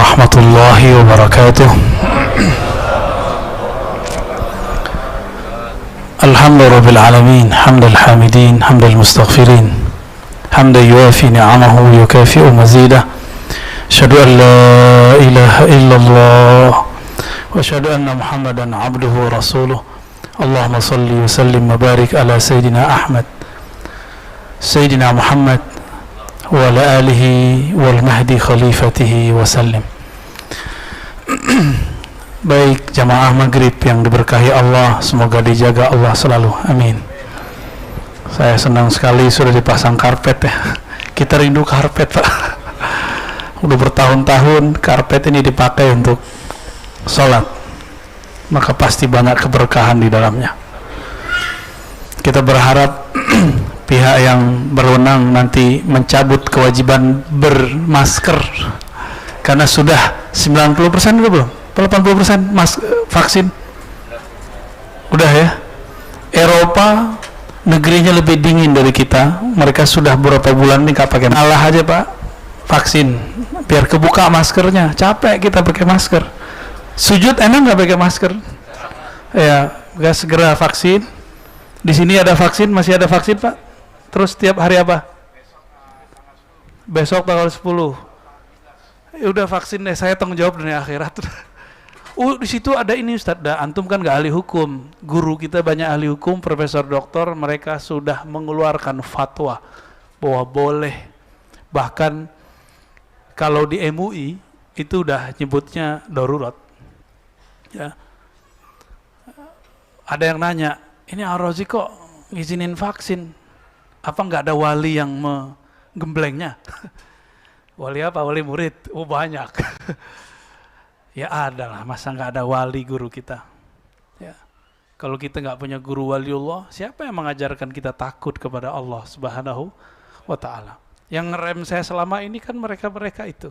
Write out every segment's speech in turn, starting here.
warahmatullahi wabarakatuh. Alhamdulillahirabbil alamin, hamdal hamidin, hamdal mustaghfirin, hamdan yuwafi ni'amahu wa yukafi'u mazidah. Asyhadu an la ilaha illallah wa asyhadu anna Muhammadan 'abduhu wa rasuluh. Allahumma shalli wa sallim wa barik ala sayyidina Ahmad, sayyidina Muhammad wa ala alihi wal mahdi khalifatihi wa sallim. Baik jamaah maghrib yang diberkahi Allah, semoga dijaga Allah selalu, amin. Saya senang sekali sudah dipasang karpet ya. Kita rindu karpet Pak. Udah bertahun-tahun karpet ini dipakai untuk sholat, maka pasti banyak keberkahan di dalamnya. Kita berharap pihak yang berwenang nanti mencabut kewajiban bermasker, karena sudah 90% udah belum? 80% vaksin udah ya. Eropa negerinya lebih dingin dari kita, mereka sudah beberapa bulan ini nggak pakai. Allah aja Pak vaksin biar kebuka maskernya, capek kita pakai masker. Sujud enak nggak pakai masker ya, nggak segera vaksin. Di sini ada vaksin, masih ada vaksin Pak. Terus tiap hari apa? Besok tanggal 10. Ya udah vaksin deh, saya tanggung jawab dunia akhirat. Di situ ada ini Ustaz, antum kan nggak ahli hukum. Guru kita banyak ahli hukum, profesor doktor, mereka sudah mengeluarkan fatwa bahwa boleh. Bahkan kalau di MUI itu udah nyebutnya darurat. Ya. Ada yang nanya, ini Ar-Razi kok ngizinin vaksin? Apa nggak ada wali yang menggemblengnya? Wali apa? Wali murid? Oh banyak. Ya ada lah, masa nggak ada wali guru kita? Ya. Kalau kita nggak punya guru waliullah, siapa yang mengajarkan kita takut kepada Allah Subhanahu wa Ta'ala? Yang ngerem saya selama ini kan mereka-mereka itu.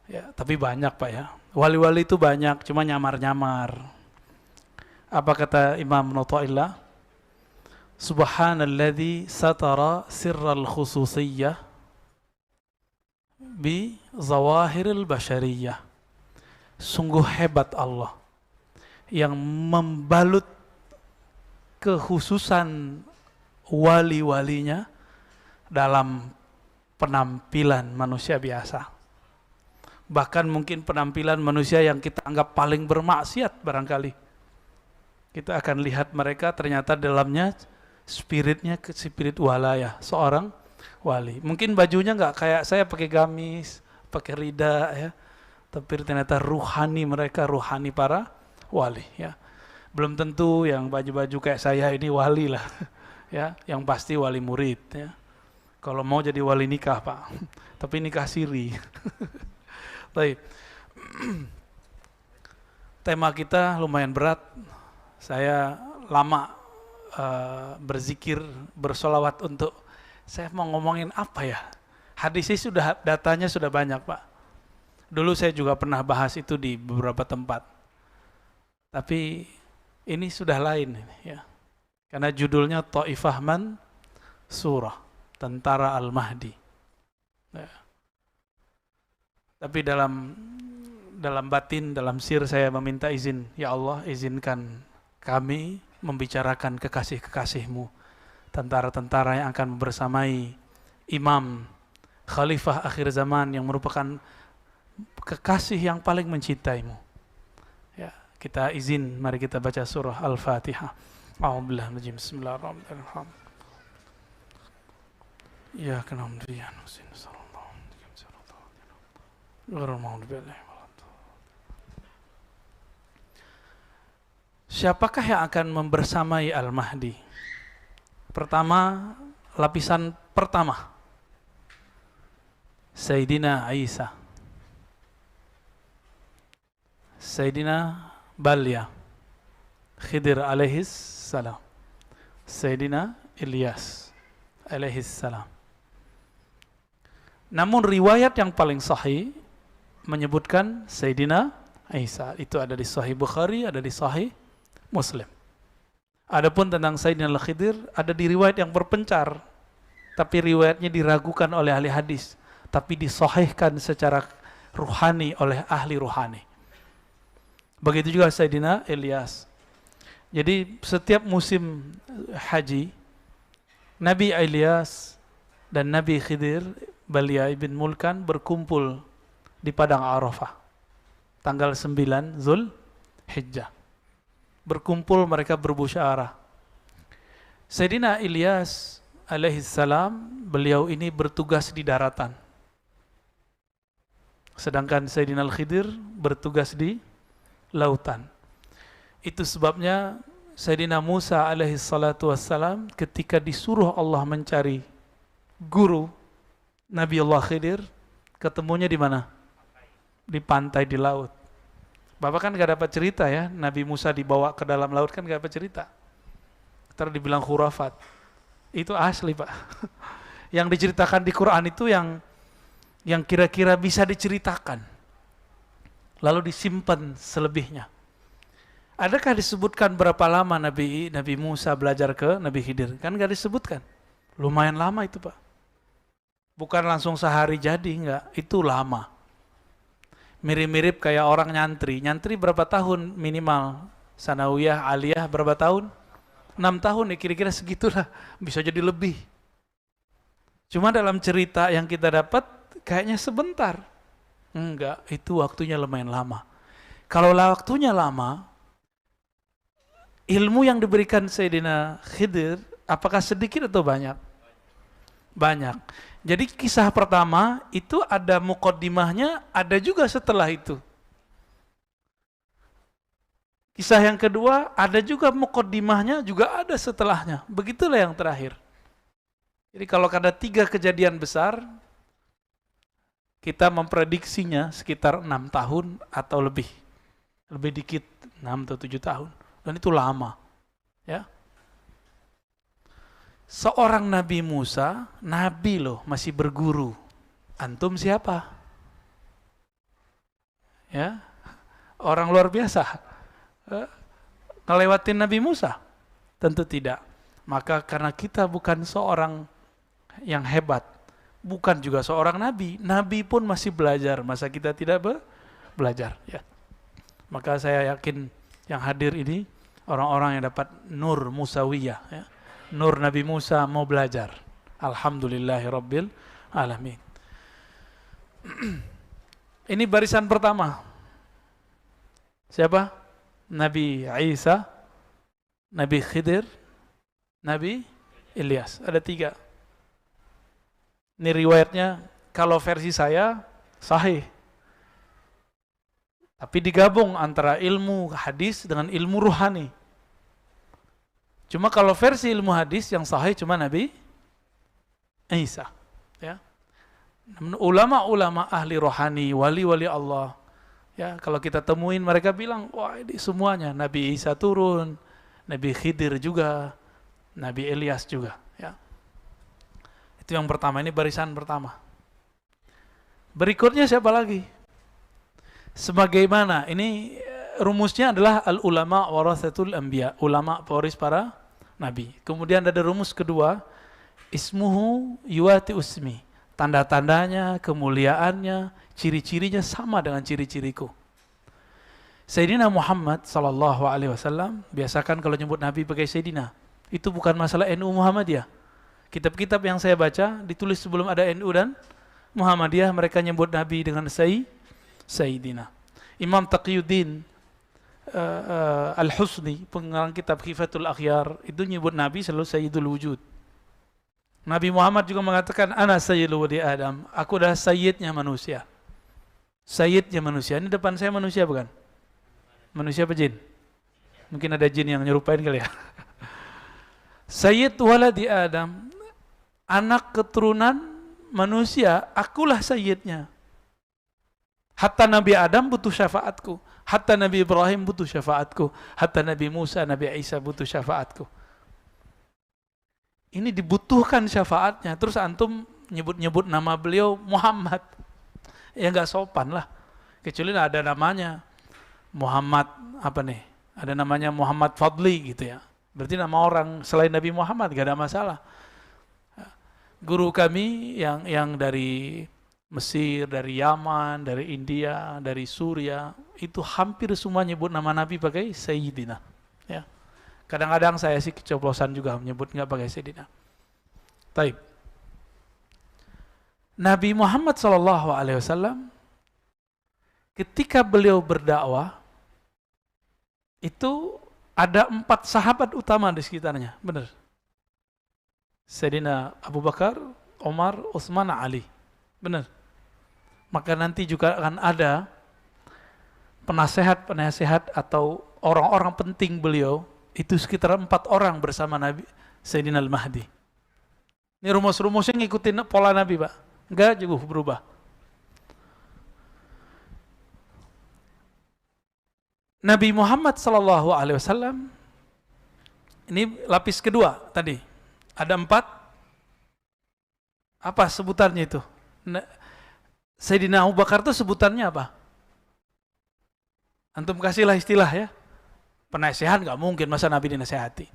Ya, tapi banyak Pak ya. Wali-wali itu banyak, cuma nyamar-nyamar. Apa kata Imam Nu'taillah? Subhanalladzi satara sirral khususiyyah bi zawahiril basyariyah. Sungguh hebat Allah yang membalut kekhususan wali-walinya dalam penampilan manusia biasa. Bahkan mungkin penampilan manusia yang kita anggap paling bermaksiat barangkali. Kita akan lihat mereka ternyata dalamnya spiritnya spirit walaya, seorang wali. Mungkin bajunya nggak kayak saya pakai gamis, pakai rida ya, tapi ternyata ruhani mereka, ruhani para wali ya. Belum tentu yang baju-baju kayak saya ini wali lah ya, yang pasti wali murid ya. Kalau mau jadi wali nikah Pak, tapi nikah siri. Baik. Tema kita lumayan berat. Saya lama berzikir, bersolawat untuk, saya mau ngomongin apa ya? Hadisnya sudah, datanya sudah banyak Pak. Dulu saya juga pernah bahas itu di beberapa tempat. Tapi ini sudah lain ya. Karena judulnya Ta'ifah Man Surah, Tentara Al-Mahdi. Ya. Tapi dalam batin, dalam sir saya meminta izin, ya Allah izinkan kami membicarakan kekasih-kekasih-Mu, tentara-tentara yang akan bersamai imam khalifah akhir zaman yang merupakan kekasih yang paling mencintai-Mu. Ya, kita izin, mari kita baca surah Al-Fatihah. A'udzubillahi minasy Bismillahirrahmanirrahim. Ya kana mdiyan husin sallallahu alaihi wasallam. Siapakah yang akan membersamai Al-Mahdi? Pertama, lapisan pertama, Sayyidina Isa, Sayyidina Balya, Khidir alaihis salam, Sayyidina Ilyas alaihis salam. Namun riwayat yang paling sahih menyebutkan Sayyidina Isa. Itu ada di Sahih Bukhari, ada di Sahih Muslim. Adapun tentang Sayyidina Al-Khidir ada di riwayat yang berpencar, tapi riwayatnya diragukan oleh ahli hadis, tapi disahihkan secara ruhani oleh ahli ruhani. Begitu juga Sayyidina Ilyas. Jadi setiap musim haji, Nabi Ilyas dan Nabi Khidir Balia ibn Mulkan berkumpul di Padang Arafah tanggal 9 Zulhijjah. Berkumpul mereka bermusyawarah. Sayyidina Ilyas alaihissalam, beliau ini bertugas di daratan. Sedangkan Sayyidina Al-Khidir bertugas di lautan. Itu sebabnya Sayyidina Musa alaihissalatu wassalam ketika disuruh Allah mencari guru Nabi Allah Khidir, ketemunya di mana? Di pantai, di laut. Bapak kan gak dapat cerita ya, Nabi Musa dibawa ke dalam laut kan gak dapat cerita. Terus dibilang khurafat. Itu asli Pak. Yang diceritakan di Quran itu yang kira-kira bisa diceritakan. Lalu disimpan selebihnya. Adakah disebutkan berapa lama Nabi Musa belajar ke Nabi Khidir? Kan gak disebutkan. Lumayan lama itu Pak. Bukan langsung sehari jadi, enggak. Itu lama. Mirip-mirip kayak orang nyantri. Nyantri berapa tahun minimal? Sanawiyah, aliyah berapa tahun? 6 tahun ya kira-kira segitulah. Bisa jadi lebih. Cuma dalam cerita yang kita dapat kayaknya sebentar. Enggak, itu waktunya lumayan lama. Kalau waktunya lama, ilmu yang diberikan Sayyidina Khidir, apakah sedikit atau banyak? Banyak. Jadi kisah pertama itu ada muqaddimahnya, ada juga setelah itu. Kisah yang kedua ada juga muqaddimahnya, juga ada setelahnya. Begitulah yang terakhir. Jadi kalau ada 3 kejadian besar, kita memprediksinya sekitar 6 tahun atau lebih. Lebih dikit, 6 atau 7 tahun. Dan itu lama, ya. Seorang Nabi Musa, Nabi loh, masih berguru. Antum siapa? Ya, orang luar biasa. Ngelewatin Nabi Musa? Tentu tidak. Maka karena kita bukan seorang yang hebat, bukan juga seorang Nabi. Nabi pun masih belajar, masa kita tidak belajar? Ya. Maka saya yakin yang hadir ini orang-orang yang dapat nur Musawiyah, ya. Nur Nabi Musa mau belajar. Alhamdulillahirabbil alamin. Ini barisan pertama. Siapa? Nabi Isa, Nabi Khidir, Nabi Ilyas. Ada 3. Ini riwayatnya kalau versi saya sahih. Tapi digabung antara ilmu hadis dengan ilmu ruhani. Cuma kalau versi ilmu hadis yang sahih cuma Nabi Isa, ya. Ulama-ulama ahli rohani, wali-wali Allah, ya, kalau kita temuin mereka bilang, wah ini semuanya Nabi Isa turun, Nabi Khidir juga, Nabi Ilyas juga, ya. Itu yang pertama, ini barisan pertama. Berikutnya siapa lagi? Sebagaimana ini rumusnya adalah al-ulama warathatul anbiya, ulama pewaris para nabi. Kemudian ada rumus kedua, ismuhu yuwati usmi, tanda-tandanya, kemuliaannya, ciri-cirinya sama dengan ciri-ciriku. Sayyidina Muhammad sallallahu alaihi wasallam biasakan kalau nyebut nabi pakai Sayyidina. Itu bukan masalah NU Muhammadiyah. Kitab-kitab yang saya baca ditulis sebelum ada NU dan Muhammadiyah, mereka nyebut nabi dengan Sayyidina. Imam Taqiyuddin Al-Husni, pengarang kitab Khifatul Akhyar, itu nyebut Nabi selalu Sayyidul Wujud. Nabi Muhammad juga mengatakan, Ana Sayyidul Wadi Adam, aku adalah Sayyidnya manusia. Sayyidnya manusia, ini depan saya manusia bukan? Manusia apa jin? Mungkin ada jin yang nyerupain kali ya. Sayyid waladi Adam, anak keturunan manusia, akulah Sayyidnya. Hatta Nabi Adam butuh syafaatku, hatta Nabi Ibrahim butuh syafaatku, hatta Nabi Musa, Nabi Isa butuh syafaatku. Ini dibutuhkan syafaatnya. Terus antum nyebut-nyebut nama beliau Muhammad, ya nggak sopan lah. Kecuali ada namanya Muhammad apa nih? Ada namanya Muhammad Fadli gitu ya. Berarti nama orang selain Nabi Muhammad, nggak ada masalah. Guru kami yang dari Mesir, dari Yaman, dari India, dari Suria, itu hampir semua nyebut nama Nabi pakai Sayyidina. Ya. Kadang-kadang saya sih keceplosan juga menyebut nggak pakai Sayyidina. Taib. Nabi Muhammad SAW ketika beliau berdakwah itu ada 4 sahabat utama di sekitarnya, benar. Sayyidina Abu Bakar, Umar, Utsman, Ali, benar. Maka nanti juga akan ada penasehat atau orang-orang penting beliau, itu sekitar 4 orang bersama Nabi Sayyidina Al-Mahdi. Ini rumus-rumusnya ngikutin pola Nabi, Pak. Enggak juga berubah. Nabi Muhammad SAW, ini lapis kedua tadi. Ada 4. Apa sebutannya itu? Sayyidina Abu Bakar itu sebutannya apa? Antum kasihlah istilah ya. Penasehat nggak mungkin masa Nabi dinasehati.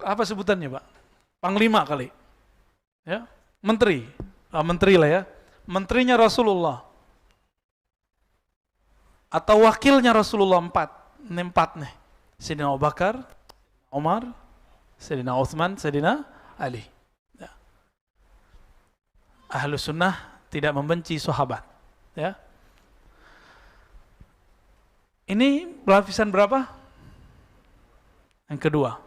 Apa sebutannya, Pak? Panglima kali. Ya, menteri. Menteri lah ya. Menterinya Rasulullah. Atau wakilnya Rasulullah 4. Ini 4 nih. Sayyidina Abu Bakar, Umar, Sayyidina Utsman, Sayyidina Ali. Ya. Ahlus sunnah tidak membenci sahabat. Ya. Ini lapisan berapa? Yang kedua.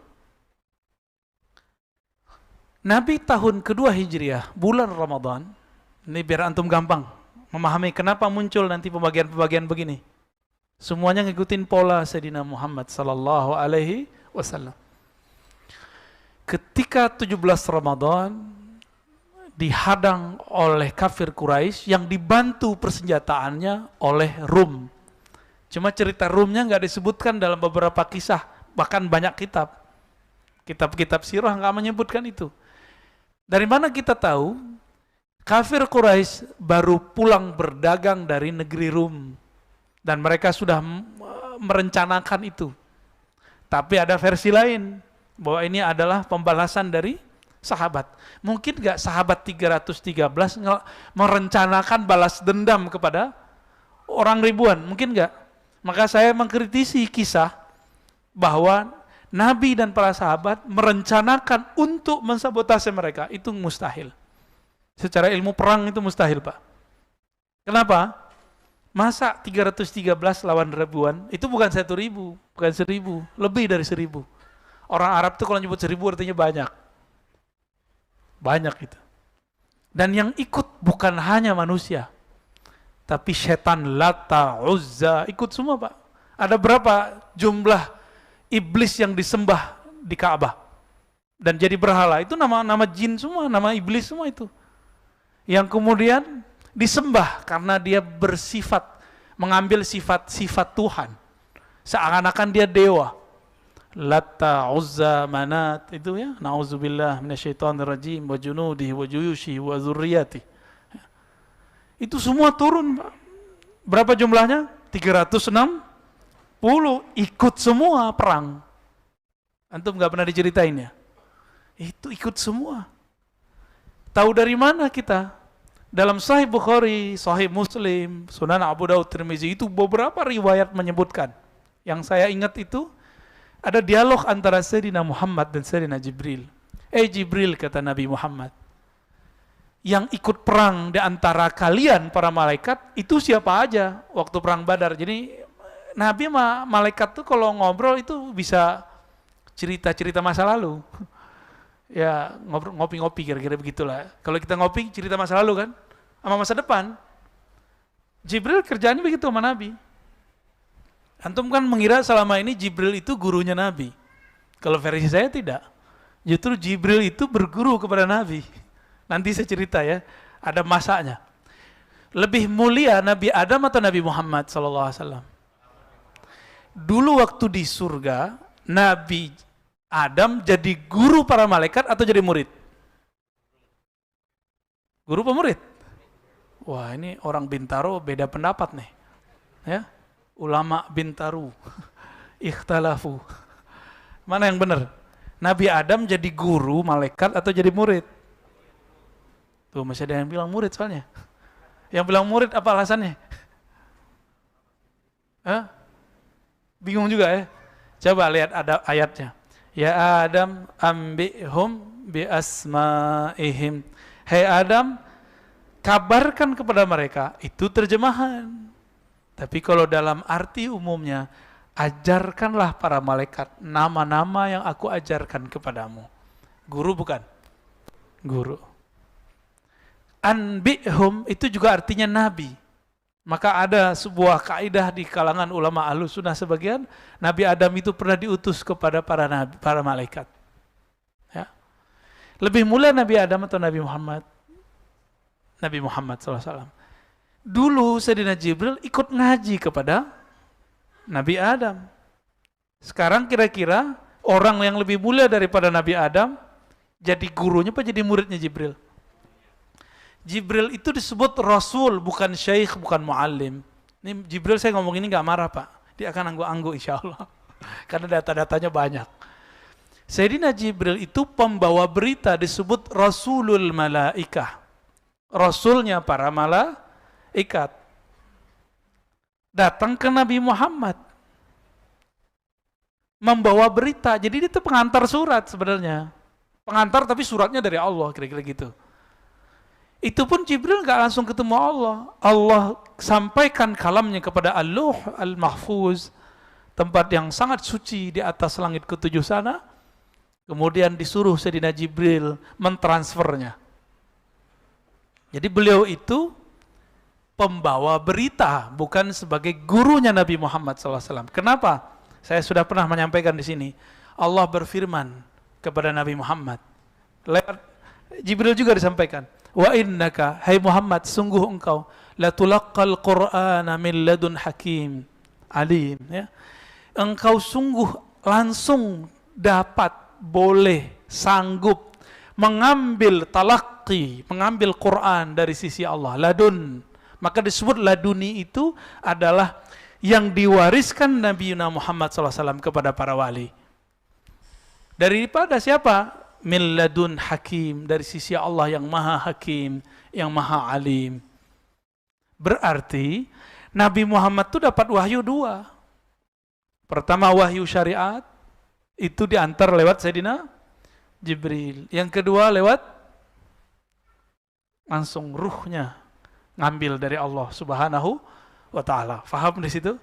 Nabi tahun kedua Hijriah, bulan Ramadan, ini biar antum gampang memahami kenapa muncul nanti pembagian-pembagian begini. Semuanya ngikutin pola Sayyidina Muhammad sallallahu alaihi wasallam. Ketika 17 Ramadan dihadang oleh kafir Quraisy yang dibantu persenjataannya oleh Rum. Cuma cerita Rumnya nggak disebutkan dalam beberapa kisah, bahkan banyak kitab. Kitab-kitab sirah nggak menyebutkan itu. Dari mana kita tahu? Kafir Quraisy baru pulang berdagang dari negeri Rum. Dan mereka sudah merencanakan itu. Tapi ada versi lain, bahwa ini adalah pembalasan dari sahabat. Mungkin nggak sahabat 313 merencanakan balas dendam kepada orang ribuan? Mungkin nggak? Maka saya mengkritisi kisah bahwa Nabi dan para sahabat merencanakan untuk mensabotase mereka. Itu mustahil. Secara ilmu perang itu mustahil, Pak. Kenapa? Masa 313 lawan ribuan? Itu bukan 1.000, bukan 1.000, lebih dari 1.000. Orang Arab itu kalau nyebut 1.000 artinya banyak. Banyak itu. Dan yang ikut bukan hanya manusia, tapi setan, Lata, Uzza, ikut semua, Pak. Ada berapa jumlah iblis yang disembah di Ka'bah dan jadi berhala? Itu nama jin semua, nama iblis semua itu. Yang kemudian disembah karena dia bersifat, mengambil sifat-sifat Tuhan. Seakan-akan dia dewa. Lata, Uzza, Manat, itu ya. Na'udzubillah minasyaitonirrajim wa junudihi wa juyushihi wa dzurriyyati. Itu semua turun, Pak. Berapa jumlahnya? 360. Ikut semua perang. Antum nggak pernah diceritain ya? Itu ikut semua. Tahu dari mana kita? Dalam Sahih Bukhari, Sahih Muslim, Sunan Abu Daud, Tirmizi, itu beberapa riwayat menyebutkan. Yang saya ingat itu ada dialog antara Sayyidina Muhammad dan Sayyidina Jibril. Jibril, kata Nabi Muhammad, yang ikut perang di antara kalian para malaikat itu siapa aja waktu perang Badar. Jadi Nabi sama malaikat tuh kalau ngobrol itu bisa cerita-cerita masa lalu. Ya ngopi-ngopi kira-kira begitulah. Kalau kita ngopi cerita masa lalu kan, sama masa depan. Jibril kerjaannya begitu sama Nabi. Antum kan mengira selama ini Jibril itu gurunya Nabi. Kalau versi saya tidak. Justru Jibril itu berguru kepada Nabi. Nanti saya cerita ya, ada masanya. Lebih mulia Nabi Adam atau Nabi Muhammad SAW? Dulu waktu di surga, Nabi Adam jadi guru para malaikat atau jadi murid? Guru pemurid? Wah, ini orang Bintaro beda pendapat nih. Ya, ulama Bintaro ikhtalafu. Mana yang benar? Nabi Adam jadi guru malaikat atau jadi murid? Tuh masih ada yang bilang murid soalnya. Yang bilang murid apa alasannya? Hah? Bingung juga ya? Coba lihat ada ayatnya. Ya Adam ambihum bi asma'ihim. Hai Adam, kabarkan kepada mereka. Itu terjemahan. Tapi kalau dalam arti umumnya, ajarkanlah para malaikat nama-nama yang aku ajarkan kepadamu. Guru bukan? Guru. Anbihum itu juga artinya nabi. Maka ada sebuah kaidah di kalangan ulama Ahlussunnah sebagian, Nabi Adam itu pernah diutus kepada para nabi, para malaikat. Ya. Lebih mulia Nabi Adam atau Nabi Muhammad? Nabi Muhammad SAW. Dulu Sayyidina Jibril ikut ngaji kepada Nabi Adam. Sekarang kira-kira orang yang lebih mulia daripada Nabi Adam jadi gurunya apa jadi muridnya Jibril? Jibril itu disebut Rasul, bukan Syekh, bukan Muallim. Ini Jibril saya ngomong ini gak marah Pak. Dia akan anggu-anggu insya Allah. Karena data-datanya banyak. Sayyidina Jibril itu pembawa berita, disebut Rasulul Malaikah. Rasulnya para malaikat. Datang ke Nabi Muhammad. Membawa berita. Jadi dia itu pengantar surat sebenarnya. Pengantar tapi suratnya dari Allah, kira-kira gitu. Itu pun Jibril gak langsung ketemu Allah. Allah sampaikan kalamnya kepada Al-Luh Al-Mahfuz, tempat yang sangat suci di atas langit ketujuh sana. Kemudian disuruh Sayyidina Jibril mentransfernya. Jadi beliau itu pembawa berita, bukan sebagai gurunya Nabi Muhammad SAW. Kenapa? Saya sudah pernah menyampaikan di sini. Allah berfirman kepada Nabi Muhammad. Lewat Jibril juga disampaikan. Wa innaka, hai Muhammad, sungguh engkau la tulaqqal Qur'ana min ladun hakim alim. Ya. Engkau sungguh langsung dapat, boleh, sanggup mengambil talaqi, mengambil Quran dari sisi Allah, ladun. Maka disebut laduni itu adalah yang diwariskan Nabi Muhammad SAW kepada para wali. Daripada siapa? Min ladun hakim, dari sisi Allah yang maha hakim, yang maha alim. Berarti Nabi Muhammad itu dapat wahyu dua. Pertama wahyu syariat, itu diantar lewat Sayyidina Jibril. Yang kedua lewat langsung ruhnya ngambil dari Allah Subhanahu wa ta'ala. Faham di situ?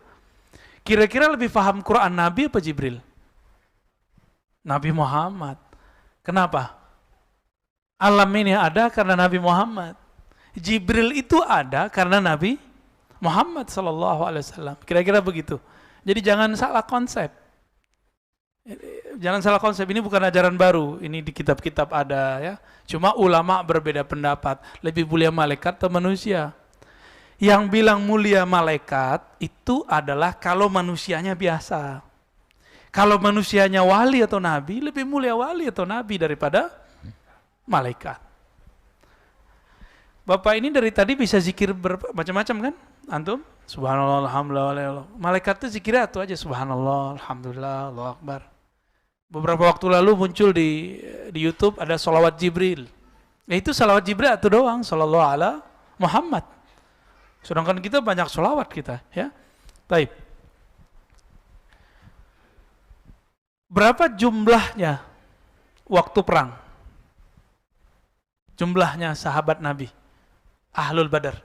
Kira-kira lebih faham Quran Nabi apa Jibril? Nabi Muhammad. Kenapa? Alam ini ada karena Nabi Muhammad. Jibril itu ada karena Nabi Muhammad SAW. Kira-kira begitu. Jadi jangan salah konsep. Jangan salah konsep, ini bukan ajaran baru. Ini di kitab-kitab ada ya. Cuma ulama berbeda pendapat. Lebih mulia malaikat atau manusia? Yang bilang mulia malaikat itu adalah kalau manusianya biasa. Kalau manusianya wali atau nabi, lebih mulia wali atau nabi daripada malaikat. Bapak ini dari tadi bisa zikir macam-macam kan? Antum? Subhanallah, alhamdulillah. Malaikat itu zikirnya itu aja. Subhanallah, alhamdulillah, Allahu Akbar. Beberapa waktu lalu muncul di YouTube ada salawat Jibril. Ya itu salawat Jibril itu doang, sallallahu ala Muhammad. Sedangkan kita banyak salawat kita, ya. Baik. Berapa jumlahnya waktu perang? Jumlahnya sahabat Nabi Ahlul Badar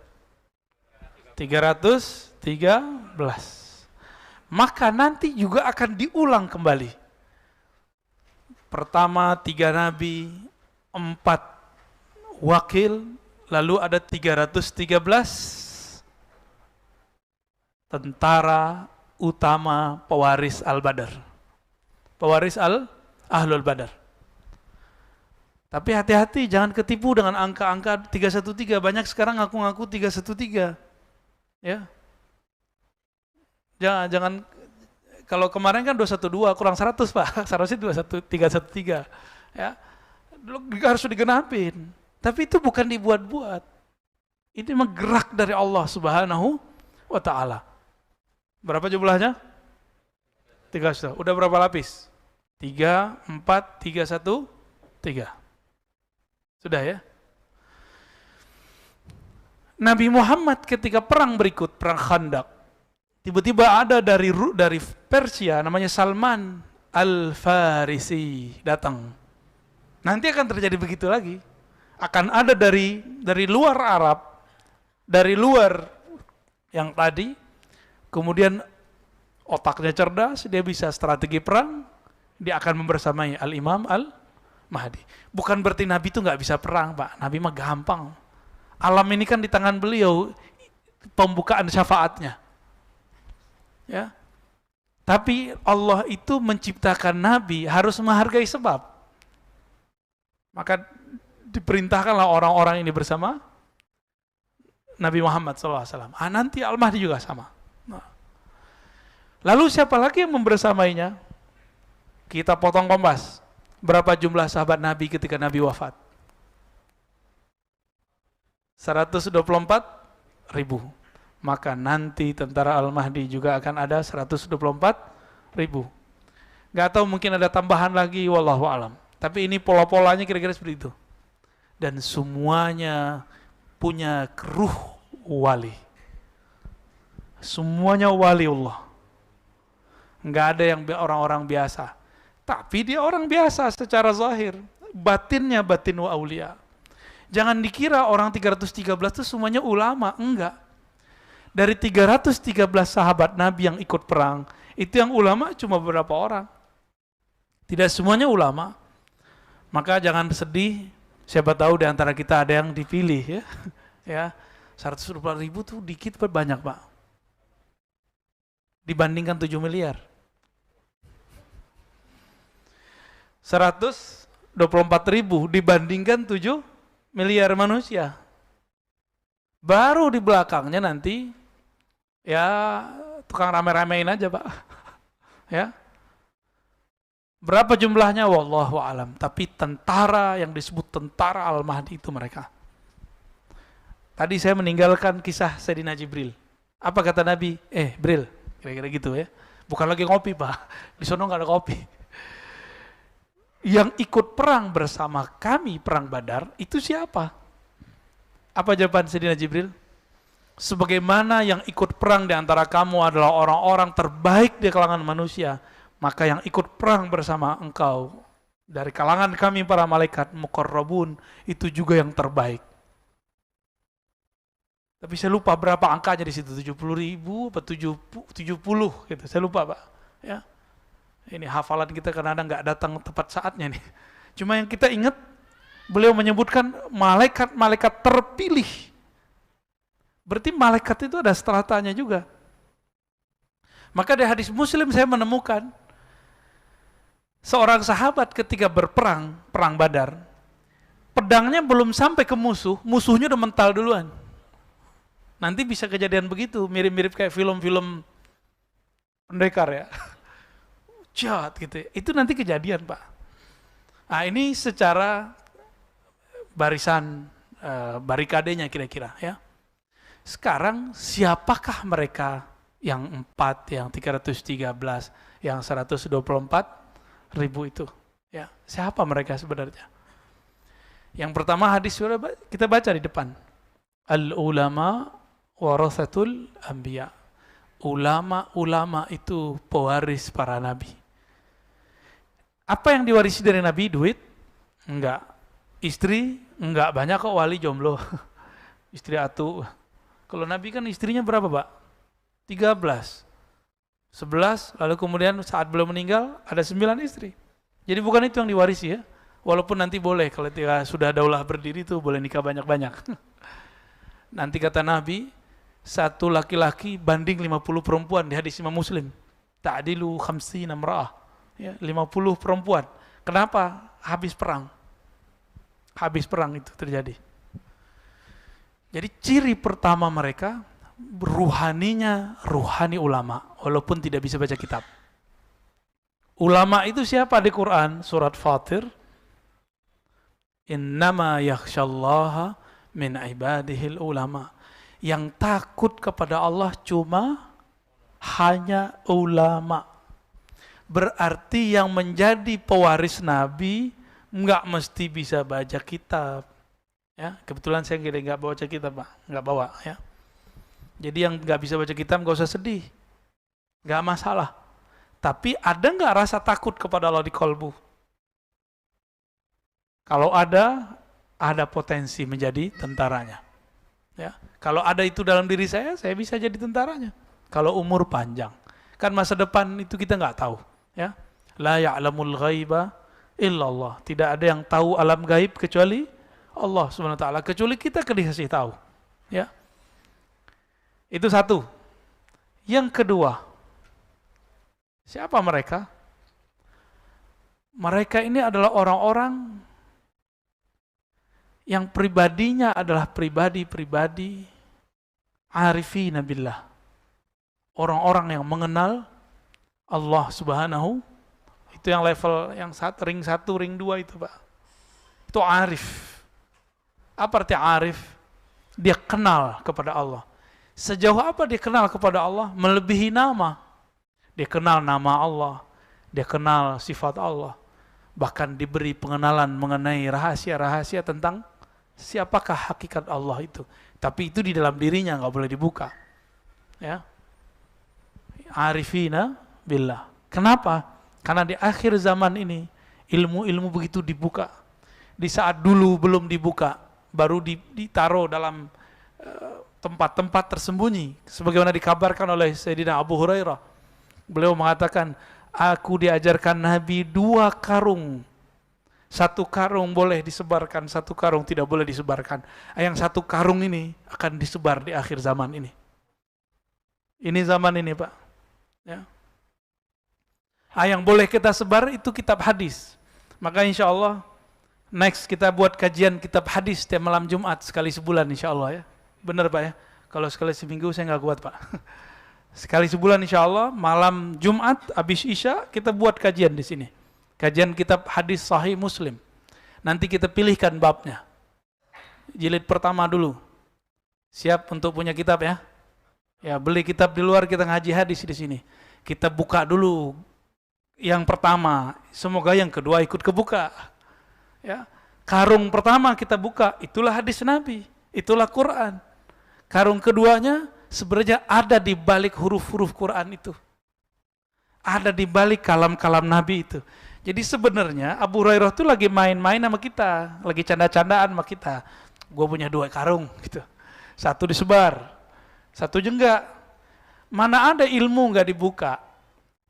313. Maka nanti juga akan diulang kembali. Pertama 3 Nabi, 4 wakil, lalu ada 313 tentara utama pewaris Al-Badar. Pewaris Ahlul Badar. Tapi hati-hati, jangan ketipu dengan angka-angka 313. Banyak sekarang ngaku-ngaku 313. Ya. Jangan kalau kemarin kan 212 kurang 100 Pak. Seharusnya 313. Ya. Harus digenapin. Tapi itu bukan dibuat-buat. Ini menggerak dari Allah Subhanahu wa ta'ala. Berapa jumlahnya? 3 udah berapa lapis? 3, 4, 3, 1, 3. Sudah ya? Nabi Muhammad ketika perang berikut, perang Khandaq, tiba-tiba ada dari Persia namanya Salman Al-Farisi datang. Nanti akan terjadi begitu lagi. Akan ada dari luar Arab, dari luar yang tadi, kemudian otaknya cerdas, dia bisa strategi perang, dia akan membersamai Al-Imam Al-Mahdi. Bukan berarti Nabi itu nggak bisa perang, Pak. Nabi mah gampang. Alam ini kan di tangan beliau, pembukaan syafaatnya. Ya. Tapi Allah itu menciptakan Nabi harus menghargai sebab. Maka diperintahkanlah orang-orang ini bersama Nabi Muhammad SAW. Nanti Al-Mahdi juga sama. Nah. Lalu siapa lagi yang membersamainya? Kita potong kompas. Berapa jumlah sahabat Nabi ketika Nabi wafat? 124.000. Maka nanti tentara Al-Mahdi juga akan ada 124.000. Gak tahu, mungkin ada tambahan lagi, wallahu alam. Tapi ini pola-polanya kira-kira seperti itu. Dan semuanya punya ruh wali. Semuanya wali Allah. Nggak ada yang orang-orang biasa. Tapi dia orang biasa secara zahir. Batinnya batin wa aulia. Jangan dikira orang 313 itu semuanya ulama. Enggak. Dari 313 sahabat Nabi yang ikut perang, itu yang ulama cuma beberapa orang. Tidak semuanya ulama. Maka jangan sedih, siapa tahu di antara kita ada yang dipilih ya. Ya, 124.000 tuh dikit apa banyak, Pak? Dibandingkan 7 miliar. 124.000 dibandingkan 7 miliar manusia. Baru di belakangnya nanti ya tukang rame-ramein aja, Pak. Ya. Berapa jumlahnya? Wallahu alam. Tapi tentara yang disebut tentara Al-Mahdi itu mereka. Tadi saya meninggalkan kisah Sayyidina Jibril. Apa kata Nabi? Bril, kira-kira gitu ya. Bukan lagi ngopi, Pak. Di sono nggak ada kopi. Yang ikut perang bersama kami perang Badar itu siapa? Apa jawaban Sayyidina Jibril? Sebagaimana yang ikut perang di antara kamu adalah orang-orang terbaik di kalangan manusia, maka yang ikut perang bersama engkau dari kalangan kami para malaikat muqarrabun itu juga yang terbaik. Tapi saya lupa berapa angkanya di situ, 70.000 atau 70 gitu. Saya lupa, Pak. Ya. Ini hafalan kita kadang-kadang nggak datang tepat saatnya nih. Cuma yang kita ingat, beliau menyebutkan malaikat-malaikat terpilih. Berarti malaikat itu ada stratanya juga. Maka di hadis Muslim saya menemukan seorang sahabat ketika berperang, perang Badar, pedangnya belum sampai ke musuh, musuhnya udah mental duluan. Nanti bisa kejadian begitu, mirip-mirip kayak film-film pendekar ya. Jahat gitu ya. Itu nanti kejadian, Pak. Nah, ini secara barisan barikadenya kira-kira ya. Sekarang siapakah mereka yang 4, yang 313, yang 124.000 itu? Ya, siapa mereka sebenarnya? Yang pertama hadis kita baca di depan. Al-ulama warathatul anbiya. Ulama-ulama itu pewaris para nabi. Apa yang diwarisi dari nabi? Duit? Enggak. Istri? Enggak, banyak kok wali jomblo. Istri atu. Kalau nabi kan istrinya berapa, Pak? 13. 11, lalu kemudian saat beliau meninggal ada 9 istri. Jadi bukan itu yang diwarisi ya. Walaupun nanti boleh kalau sudah daulah berdiri itu boleh nikah banyak-banyak. Nanti kata Nabi, satu laki-laki banding 50 perempuan di hadis Imam Muslim. Ta'dilu khamsina imra'ah. Ya, 50 perempuan. Kenapa? Habis perang. Habis perang itu terjadi. Jadi ciri pertama mereka ruhaninya ruhani ulama, walaupun tidak bisa baca kitab. Ulama itu siapa di Quran? Surat Fatir. Innama yakhsyallaha min ibadihil ulama. Yang takut kepada Allah cuma hanya ulama. Berarti yang menjadi pewaris Nabi nggak mesti bisa baca kitab. Ya, kebetulan saya nggak bawa kitab, Pak, nggak bawa ya. Jadi yang nggak bisa baca kitab nggak usah sedih, nggak masalah. Tapi ada nggak rasa takut kepada Allah di kolbu? Kalau ada potensi menjadi tentaranya. Ya, kalau ada itu dalam diri saya bisa jadi tentaranya. Kalau umur panjang, kan masa depan itu kita nggak tahu. Ya, la ya'lamul ghaiba illallah. Tidak ada yang tahu alam gaib kecuali Allah Subhanahu wa taala. Kecuali kita dikasih tahu. Ya, itu satu. Yang kedua, siapa mereka? Mereka ini adalah orang-orang yang pribadinya adalah pribadi-pribadi arifin billah. Orang-orang yang mengenal Allah Subhanahu, itu yang level yang ring 1, ring 2 itu, Pak. Itu arif. Apa arti arif? Dia kenal kepada Allah. Sejauh apa dia kenal kepada Allah? Melebihi nama. Dia kenal nama Allah, dia kenal sifat Allah. Bahkan diberi pengenalan mengenai rahasia-rahasia tentang siapakah hakikat Allah itu. Tapi itu di dalam dirinya, nggak boleh dibuka. Ya, arifina billah. Kenapa? Karena di akhir zaman ini ilmu-ilmu begitu dibuka. Di saat dulu belum dibuka, baru ditaruh dalam tempat-tempat tersembunyi. Sebagaimana dikabarkan oleh Sayyidina Abu Hurairah. Beliau mengatakan, aku diajarkan Nabi 2 karung. 1 karung boleh disebarkan, 1 karung tidak boleh disebarkan. Yang 1 karung ini akan disebar di akhir zaman ini. Ini zaman ini, Pak. Ya. Yang boleh kita sebar itu kitab hadis. Maka insya Allah next kita buat kajian kitab hadis setiap malam Jumat sekali sebulan insya Allah ya. Benar, Pak ya. Kalau sekali seminggu saya nggak kuat, Pak. Sekali sebulan insya Allah malam Jumat habis Isya kita buat kajian di sini. Kajian kitab hadis Sahih Muslim. Nanti kita pilihkan babnya. Jilid pertama dulu. Siap untuk punya kitab ya? Ya, beli kitab di luar, kita ngaji hadis di sini. Kita buka dulu yang pertama, semoga yang kedua ikut kebuka. Ya. Karung pertama kita buka, itulah hadis Nabi, itulah Quran. Karung keduanya sebenarnya ada di balik huruf-huruf Quran itu. Ada di balik kalam-kalam Nabi itu. Jadi sebenarnya Abu Hurairah itu lagi main-main sama kita, lagi canda-candaan sama kita. Gue punya 2 karung gitu. 1 disebar, 1 enggak. Mana ada ilmu enggak dibuka,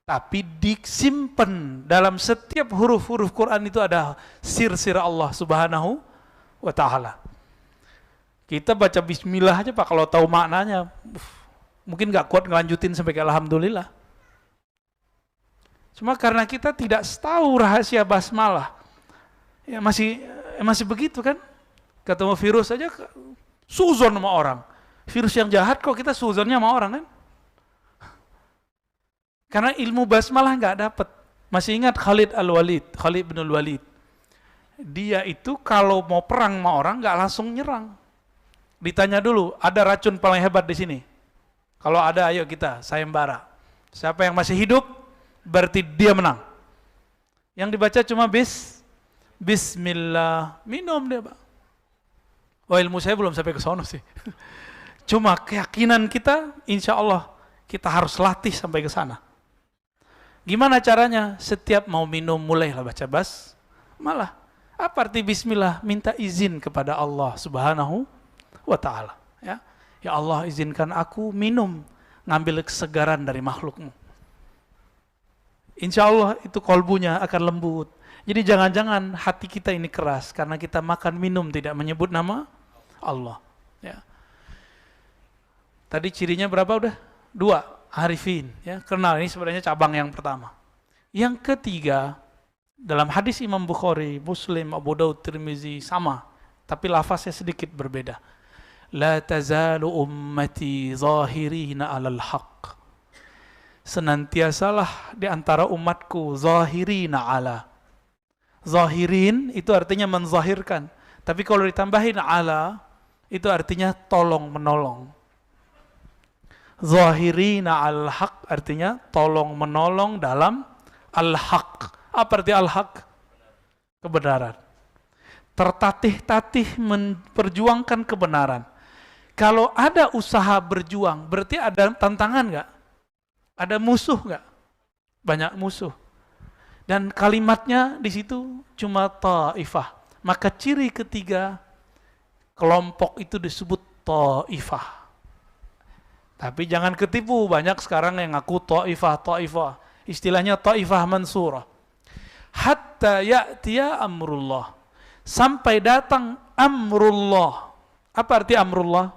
tapi disimpan dalam setiap huruf-huruf Quran itu ada sir-sir Allah Subhanahu wa taala. Kita baca bismillah aja, Pak, kalau tahu maknanya mungkin enggak kuat ngelanjutin sampai ke alhamdulillah. Cuma karena kita tidak tahu rahasia basmalah, ya masih begitu kan? Ketemu virus aja suzon sama orang. Virus yang jahat kok kita suzonnya sama orang kan? Karena ilmu basmalah nggak dapat. Masih ingat Khalid bin Al-Walid. Dia itu kalau mau perang sama orang nggak langsung nyerang. Ditanya dulu, ada racun paling hebat di sini? Kalau ada, ayo kita sayembara. Siapa yang masih hidup, berarti dia menang. Yang dibaca cuma Bismillah, minum dia, Pak. Wah, ilmu saya belum sampai ke sono sih. Cuma keyakinan kita, insya Allah kita harus latih sampai ke sana. Gimana caranya? Setiap mau minum mulailah baca basmalah. Apa arti bismillah? Minta izin kepada Allah Subhanahu wa taala. Ya Allah, izinkan aku minum, ngambil kesegaran dari makhlukmu. Insya Allah itu kolbunya akan lembut. Jadi jangan-jangan hati kita ini keras karena kita makan minum tidak menyebut nama Allah. Ya. Tadi cirinya berapa udah? 2, arifin. Ya, kenal, ini sebenarnya cabang yang pertama. Yang ketiga, dalam hadis Imam Bukhari, Muslim, Abu Daud, Tirmizi sama, tapi lafaznya sedikit berbeda. La tazalu ummati zahirina 'alal haqq. Senantiasalah di antara umatku zahirina 'ala. Zahirin itu artinya menzahirkan, tapi kalau ditambahin 'ala itu artinya tolong menolong. Zahirina al-haq artinya tolong menolong dalam al-haq. Apa arti al-haq? Kebenaran. tertatih-tatih memperjuangkan kebenaran. Kalau ada usaha berjuang, berarti ada tantangan nggak? Ada musuh nggak? Banyak musuh. Dan kalimatnya di situ cuma ta'ifah. Maka ciri ketiga kelompok itu disebut ta'ifah. Tapi jangan ketipu, banyak sekarang yang ngaku ta'ifah. Istilahnya ta'ifah mansurah. Hatta ya'tiya amrullah. Sampai datang amrullah. Apa arti amrullah?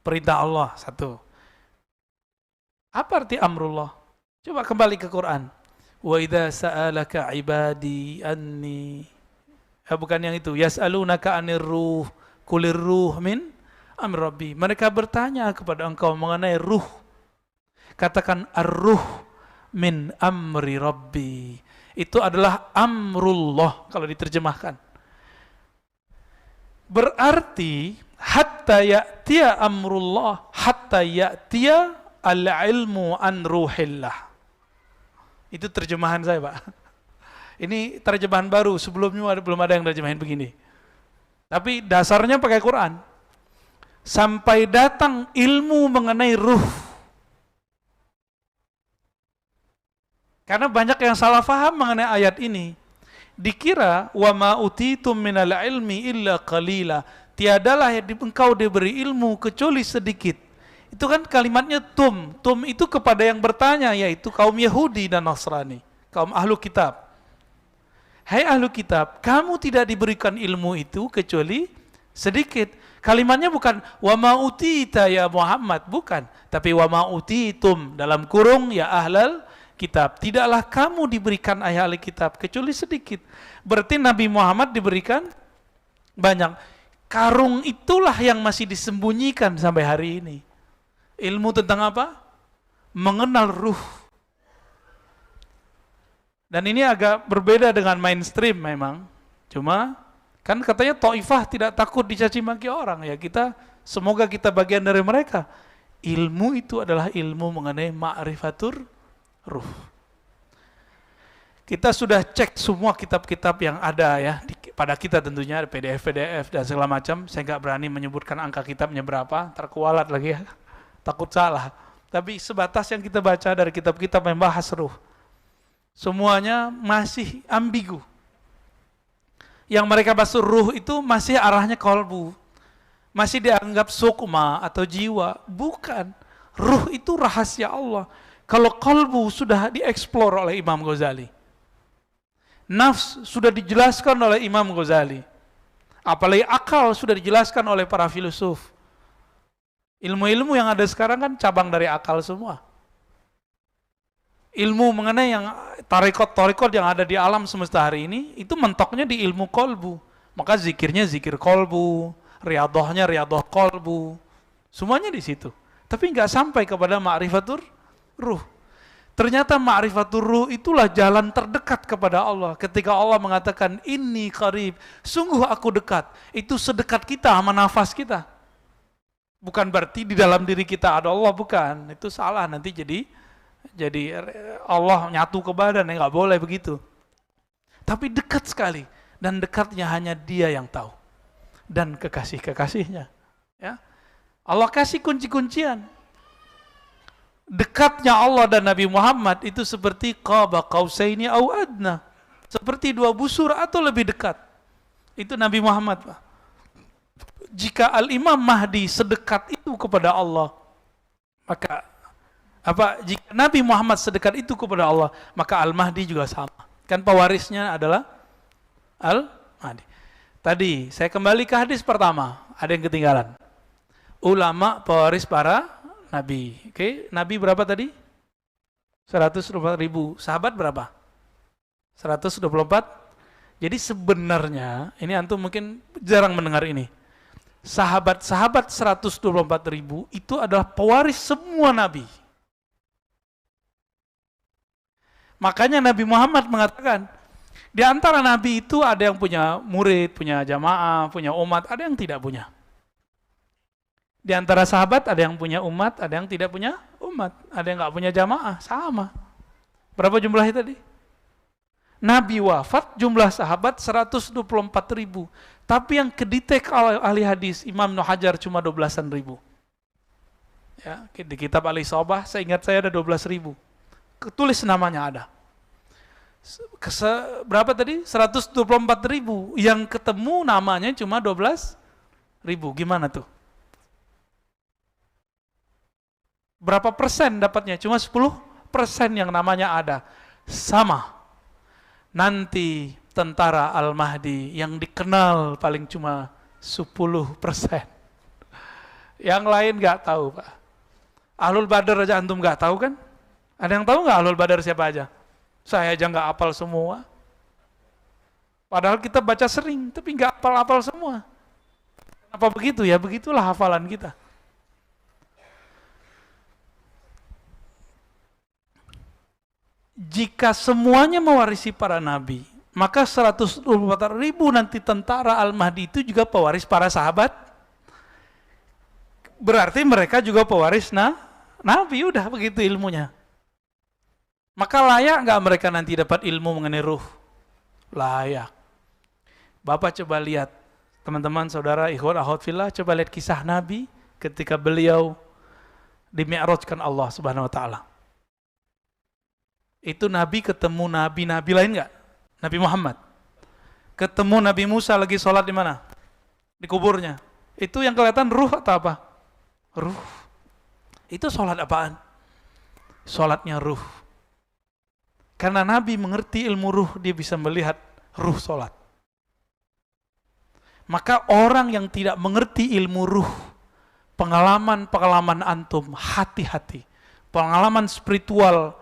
Perintah Allah, satu. Apa arti amrullah? Coba kembali ke Quran. Wa idza sa'alaka ibadi anni. Bukan yang itu. Yas'alunaka 'anir ruh. Qulir ruh min amri rabbi. Mereka bertanya kepada engkau mengenai ruh. Katakan ar-ruh min amri rabbi. Itu adalah amrullah kalau diterjemahkan. Berarti hatta ya'tiya amrullah, hatta ya'tiya al-ilmu an ruhillah. Itu terjemahan saya, Pak. Ini terjemahan baru, sebelumnya belum ada yang terjemahin begini. Tapi dasarnya pakai Quran. Sampai datang ilmu mengenai ruh. Karena banyak yang salah faham mengenai ayat ini. Dikira wa ma utitum minal ilmi illa qalila. Tiadalah engkau diberi ilmu kecuali sedikit. Itu kan kalimatnya tum. Tum itu kepada yang bertanya, yaitu kaum Yahudi dan Nasrani, kaum ahlu kitab. Hai ahlu kitab, kamu tidak diberikan ilmu itu kecuali sedikit. Kalimatnya bukan wa ma utita ya Muhammad, bukan, tapi wa ma utitum dalam kurung ya ahlal kitab. Tidaklah kamu diberikan ahli kitab kecuali sedikit. Berarti Nabi Muhammad diberikan banyak. Karung itulah yang masih disembunyikan sampai hari ini. Ilmu tentang apa? Mengenal ruh. Dan ini agak berbeda dengan mainstream memang. Cuma kan katanya Taifah tidak takut dicaci maki orang. Ya kita, semoga kita bagian dari mereka. Ilmu itu adalah ilmu mengenai ma'rifatur ruh. Kita sudah cek semua kitab-kitab yang ada ya pada kita, tentunya PDF dan segala macam. Saya nggak berani menyebutkan angka kitabnya berapa, terkualat lagi ya, takut salah. Tapi sebatas yang kita baca dari kitab-kitab yang bahas ruh, semuanya masih ambigu. Yang mereka bahas ruh itu masih arahnya kolbu, masih dianggap sukma atau jiwa. Bukan, ruh itu rahasia Allah. Kalau kolbu sudah dieksplor oleh Imam Ghazali, nafs sudah dijelaskan oleh Imam Ghazali, apalagi akal sudah dijelaskan oleh para filosof. Ilmu-ilmu yang ada sekarang kan cabang dari akal semua. Ilmu mengenai yang tarikot yang ada di alam semesta hari ini, itu mentoknya di ilmu kolbu. Maka zikirnya zikir kolbu, riadohnya riadoh kolbu, semuanya di situ. Tapi nggak sampai kepada ma'rifatur ruh. Ternyata ma'rifatur ruh itulah jalan terdekat kepada Allah. Ketika Allah mengatakan inni qarib, sungguh aku dekat. Itu sedekat kita sama nafas kita. Bukan berarti di dalam diri kita ada Allah, bukan. Itu salah, nanti jadi Allah nyatu ke badan, ya nggak boleh begitu. Tapi dekat sekali, dan dekatnya hanya Dia yang tahu, dan kekasih-kekasihnya. Ya, Allah kasih kunci-kuncian. Dekatnya Allah dan Nabi Muhammad itu seperti qaba qausaini au adna, seperti dua busur atau lebih dekat. Itu Nabi Muhammad, Pak. Jika Al-Imam Mahdi sedekat itu kepada Allah, maka jika Nabi Muhammad sedekat itu kepada Allah, maka Al-Mahdi juga sama. Kan pewarisnya adalah Al-Mahdi. Tadi saya kembali ke hadis pertama, ada yang ketinggalan. Ulama pewaris para nabi. Oke, nabi berapa tadi? 124.000. Sahabat berapa? 124. Jadi sebenarnya, ini antum mungkin jarang mendengar ini. Sahabat-sahabat 124.000 itu adalah pewaris semua nabi. Makanya Nabi Muhammad mengatakan, di antara nabi itu ada yang punya murid, punya jamaah, punya umat, ada yang tidak punya. Di antara sahabat ada yang punya umat, ada yang tidak punya umat, ada yang nggak punya jamaah, sama. Berapa jumlahnya tadi? Nabi wafat, jumlah sahabat 124.000. Tapi yang kedetek ahli hadis, Imam Ibnu Hajar cuma 12-an ribu. Ya, di kitab Al-Isabah, seingat saya ada 12.000. Tulis namanya ada. Berapa tadi? 124.000. Yang ketemu namanya cuma 12.000. Gimana tuh? Berapa persen dapatnya? Cuma 10% yang namanya ada. Sama. Nanti tentara Al-Mahdi yang dikenal paling cuma 10%. Yang lain nggak tahu, Pak. Ahlul Badar aja antum nggak tahu kan? Ada yang tahu nggak Ahlul Badar siapa aja? Saya aja nggak hafal semua. Padahal kita baca sering, tapi nggak hafal-hafal semua. Kenapa begitu ya? Begitulah hafalan kita. Jika semuanya mewarisi para nabi, maka 124.000 nanti tentara Al-Mahdi itu juga pewaris para sahabat. Berarti mereka juga pewaris nabi, udah begitu ilmunya. Maka layak nggak mereka nanti dapat ilmu mengenai ruh? Layak. Bapak coba lihat, teman-teman, saudara, ikhwan, akhwat fillah, coba lihat kisah Nabi ketika beliau di-mi'rajkan Allah Subhanahu wa taala. Itu Nabi ketemu nabi-nabi lain nggak? Nabi Muhammad. Ketemu Nabi Musa lagi sholat di mana? Di kuburnya. Itu yang kelihatan ruh atau apa? Ruh. Itu sholat apaan? Sholatnya ruh. Karena Nabi mengerti ilmu ruh, dia bisa melihat ruh sholat. Maka orang yang tidak mengerti ilmu ruh, pengalaman-pengalaman antum, hati-hati. Pengalaman spiritual,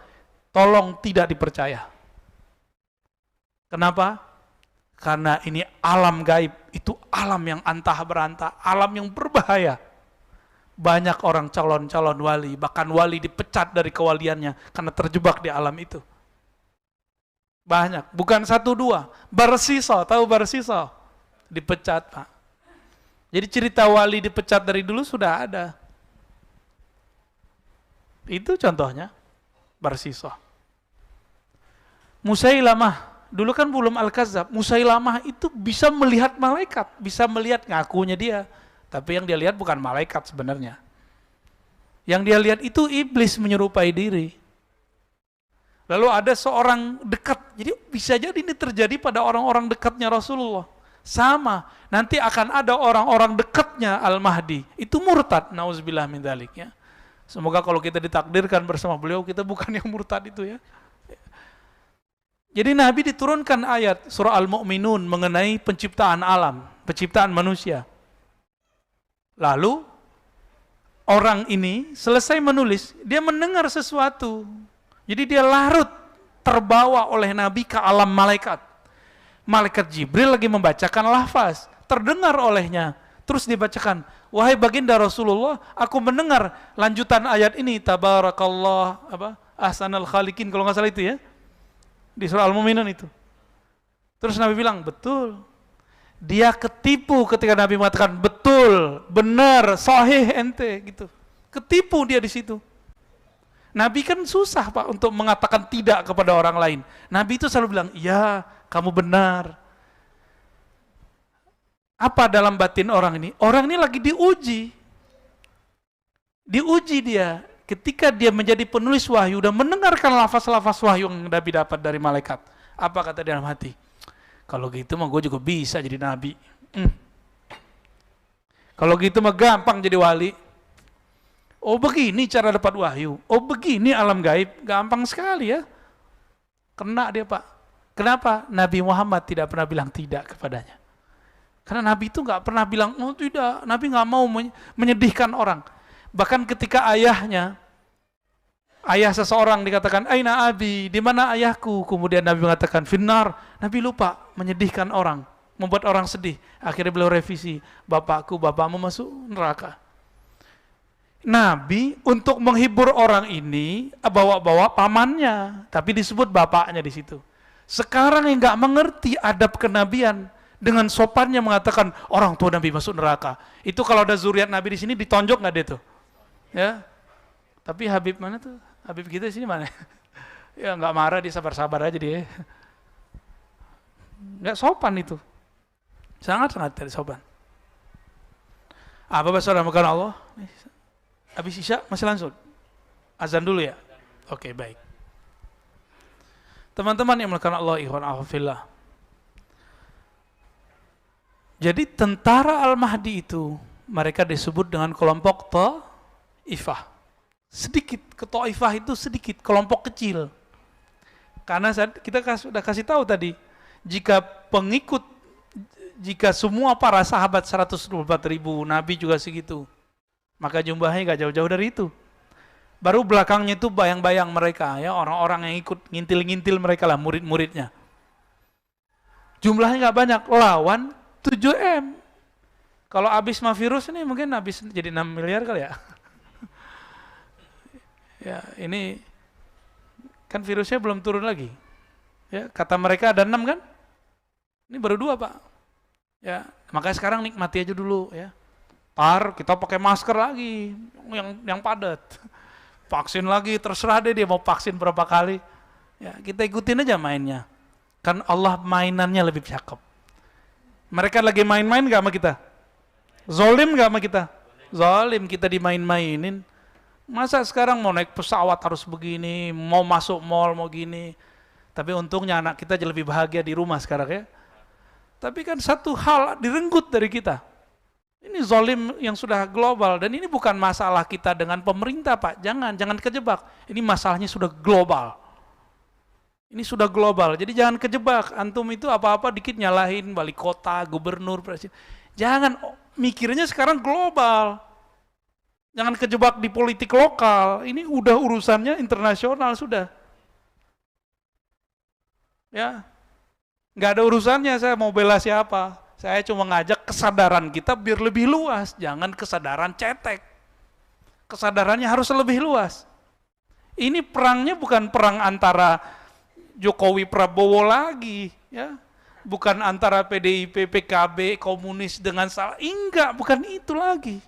tolong tidak dipercaya. Kenapa? Karena ini alam gaib, itu alam yang antah berantah, alam yang berbahaya. Banyak orang calon-calon wali, bahkan wali dipecat dari kewaliannya karena terjebak di alam itu. Banyak, bukan satu dua. Barsiso, tahu Barsiso? Dipecat, Pak. Jadi cerita wali dipecat dari dulu sudah ada. Itu contohnya. Barsiso. Musailamah, dulu kan belum Al-Kazzab. Musailamah itu bisa melihat malaikat, bisa melihat, ngakunya dia. Tapi yang dia lihat bukan malaikat sebenarnya. Yang dia lihat itu iblis menyerupai diri. Lalu ada seorang dekat, jadi bisa jadi ini terjadi pada orang-orang dekatnya Rasulullah. Sama, nanti akan ada orang-orang dekatnya Al-Mahdi. Itu murtad, nauzubillah min dzalik ya. Semoga kalau kita ditakdirkan bersama beliau, kita bukan yang murtad itu ya. Jadi Nabi diturunkan ayat surah Al-Mu'minun mengenai penciptaan alam, penciptaan manusia. Lalu orang ini selesai menulis, dia mendengar sesuatu. Jadi dia larut terbawa oleh Nabi ke alam malaikat. Malaikat Jibril lagi membacakan lafaz, terdengar olehnya. Terus dibacakan, wahai baginda Rasulullah, aku mendengar lanjutan ayat ini, tabarakallah, ahsanal khaliqin, kalau nggak salah itu ya, di surah Al-Mu'minun itu. Terus Nabi bilang, betul. Dia ketipu ketika Nabi mengatakan, betul, benar, sahih ente, gitu. Ketipu dia di situ. Nabi kan susah, Pak, untuk mengatakan tidak kepada orang lain. Nabi itu selalu bilang, iya, kamu benar. Apa dalam batin orang ini? Orang ini lagi diuji. Diuji dia. Ketika dia menjadi penulis wahyu, dan mendengarkan lafaz-lafaz wahyu yang Nabi dapat dari malaikat. Apa kata dia dalam hati? Kalau gitu mah gue juga bisa jadi Nabi. Kalau gitu mah gampang jadi wali. Oh begini cara dapat wahyu. Oh begini alam gaib. Gampang sekali ya. Kena dia, Pak. Kenapa? Nabi Muhammad tidak pernah bilang tidak kepadanya. Karena Nabi itu nggak pernah bilang, oh tidak. Nabi nggak mau menyedihkan orang. Bahkan ketika ayah seseorang dikatakan, aina abi, di mana ayahku? Kemudian Nabi mengatakan, finnar. Nabi lupa menyedihkan orang, membuat orang sedih. Akhirnya beliau revisi, bapakmu masuk neraka. Nabi untuk menghibur orang ini bawa-bawa pamannya, tapi disebut bapaknya di situ. Sekarang yang nggak mengerti adab kenabian dengan sopannya mengatakan orang tua Nabi masuk neraka. Itu kalau ada zuriat Nabi di sini ditonjok nggak dia tuh? Ya. Tapi Habib mana tuh? Habib kita sini mana? Ya nggak marah, dia sabar-sabar aja dia. Nggak sopan itu. Sangat-sangat tidak sopan. Bapak saudara makan Allah. Habis Isya masih langsung. Azan dulu ya? Oke, baik. Teman-teman yang melakukan Allah, ikhwan akhwafillah. Jadi tentara Al-Mahdi itu, mereka disebut dengan kelompok Ta'ifah. Sedikit, ke Ta'ifah itu sedikit, kelompok kecil. Karena kita sudah kasih tahu tadi, jika semua para sahabat 124.000, Nabi juga segitu, maka jumlahnya gak jauh-jauh dari itu. Baru belakangnya itu bayang-bayang mereka, ya, orang-orang yang ikut ngintil-ngintil mereka lah, murid-muridnya. Jumlahnya gak banyak, lawan 7M. Kalau habis mah virus ini mungkin habis jadi 6 miliar kali ya. Ya, ini kan virusnya belum turun lagi. Ya, kata mereka ada 6 kan? Ini baru 2, Pak. Ya, makanya sekarang nikmati aja dulu ya. Kita pakai masker lagi yang padat. Vaksin lagi, terserah deh dia mau vaksin berapa kali. Ya, kita ikutin aja mainnya. Kan Allah mainannya lebih cakep. Mereka lagi main-main gak sama kita? Zolim gak sama kita? Zolim, kita dimain-mainin. Masa sekarang mau naik pesawat harus begini, mau masuk mall mau gini. Tapi untungnya anak kita jadi lebih bahagia di rumah sekarang ya. Tapi kan satu hal direnggut dari kita. Ini zolim yang sudah global, dan ini bukan masalah kita dengan pemerintah, Pak. Jangan kejebak. Ini masalahnya sudah global. Ini sudah global. Jadi jangan kejebak. Antum itu apa-apa dikit nyalahin wali kota, gubernur, presiden. Jangan mikirnya sekarang global. Jangan kejebak di politik lokal. Ini udah urusannya internasional sudah. Ya. Nggak ada urusannya saya mau bela siapa. Saya cuma ngajak kesadaran kita biar lebih luas, jangan kesadaran cetek. Kesadarannya harus lebih luas. Ini perangnya bukan perang antara Jokowi Prabowo lagi, ya. Bukan antara PDIP, PKB, komunis dengan salah. Enggak, bukan itu lagi.